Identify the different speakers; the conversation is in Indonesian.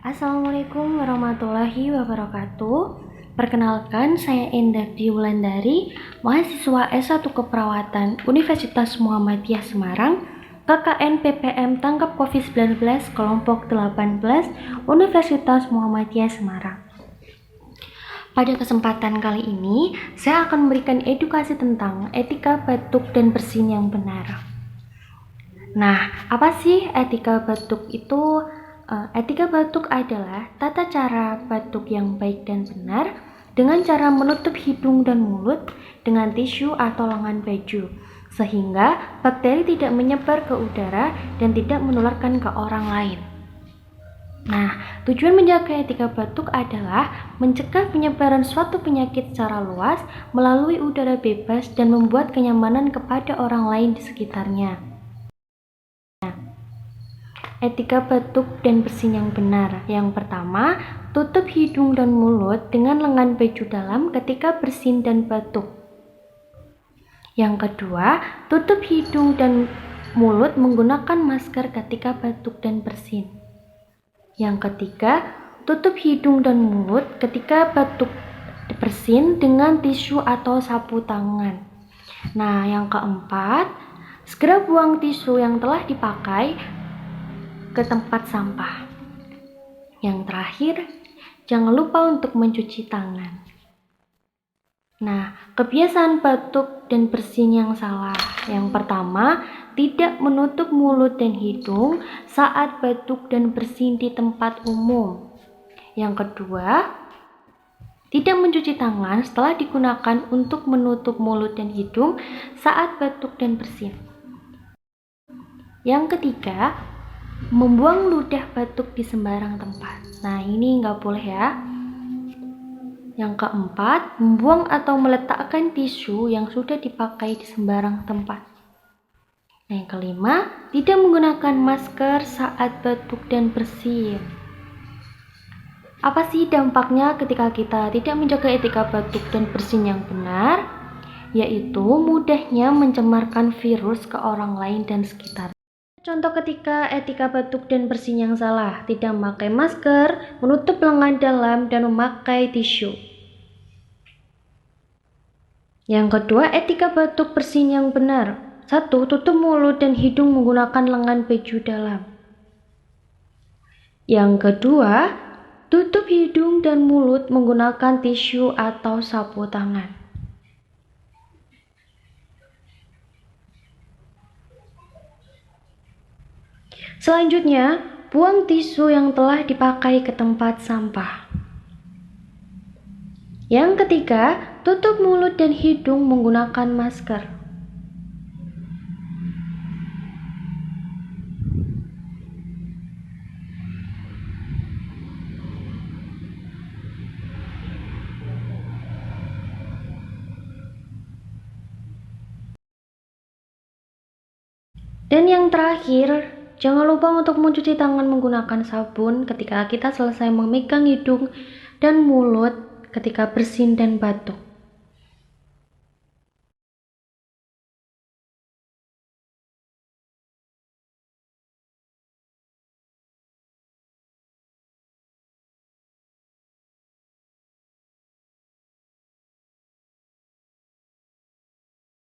Speaker 1: Assalamualaikum warahmatullahi wabarakatuh. Perkenalkan, saya Endah Wulandari, mahasiswa S1 Keperawatan Universitas Muhammadiyah Semarang, KKN PPM Tanggap COVID-19 Kelompok 18 Universitas Muhammadiyah Semarang. Pada kesempatan kali ini, saya akan memberikan edukasi tentang etika batuk dan bersin yang benar. Nah, apa sih etika batuk itu? Etika batuk adalah tata cara batuk yang baik dan benar dengan cara menutup hidung dan mulut dengan tisu atau lengan baju, sehingga bakteri tidak menyebar ke udara dan tidak menularkan ke orang lain. Nah, tujuan menjaga etika batuk adalah mencegah penyebaran suatu penyakit secara luas melalui udara bebas dan membuat kenyamanan kepada orang lain di sekitarnya. Etika batuk dan bersin yang benar. Yang pertama, tutup hidung dan mulut dengan lengan baju dalam ketika bersin dan batuk. Yang kedua, tutup hidung dan mulut menggunakan masker ketika batuk dan bersin. Yang ketiga, tutup hidung dan mulut ketika batuk bersin dengan tisu atau sapu tangan. Nah, yang keempat, segera buang tisu yang telah dipakai ke tempat sampah. Yang terakhir, jangan lupa untuk mencuci tangan. Nah, kebiasaan batuk dan bersin yang salah. Yang pertama, tidak menutup mulut dan hidung saat batuk dan bersin di tempat umum. Yang kedua, tidak mencuci tangan setelah digunakan untuk menutup mulut dan hidung saat batuk dan bersin. Yang ketiga, membuang ludah batuk di sembarang tempat. Nah, ini nggak boleh ya. Yang keempat, membuang atau meletakkan tisu yang sudah dipakai di sembarang tempat. Nah, yang kelima, tidak menggunakan masker saat batuk dan bersin. Apa sih dampaknya ketika kita tidak menjaga etika batuk dan bersin yang benar? Yaitu mudahnya mencemarkan virus ke orang lain dan sekitar. Contoh ketika etika batuk dan bersin yang salah, tidak memakai masker, menutup lengan dalam, dan memakai tisu. Yang kedua, etika batuk bersin yang benar. 1. Tutup mulut dan hidung menggunakan lengan baju dalam. Yang kedua, tutup hidung dan mulut menggunakan tisu atau sapu tangan. Selanjutnya, buang tisu yang telah dipakai ke tempat sampah. Yang ketiga, tutup mulut dan hidung menggunakan masker. Dan yang terakhir, jangan lupa untuk mencuci tangan menggunakan sabun ketika kita selesai memegang hidung dan mulut ketika bersin dan batuk.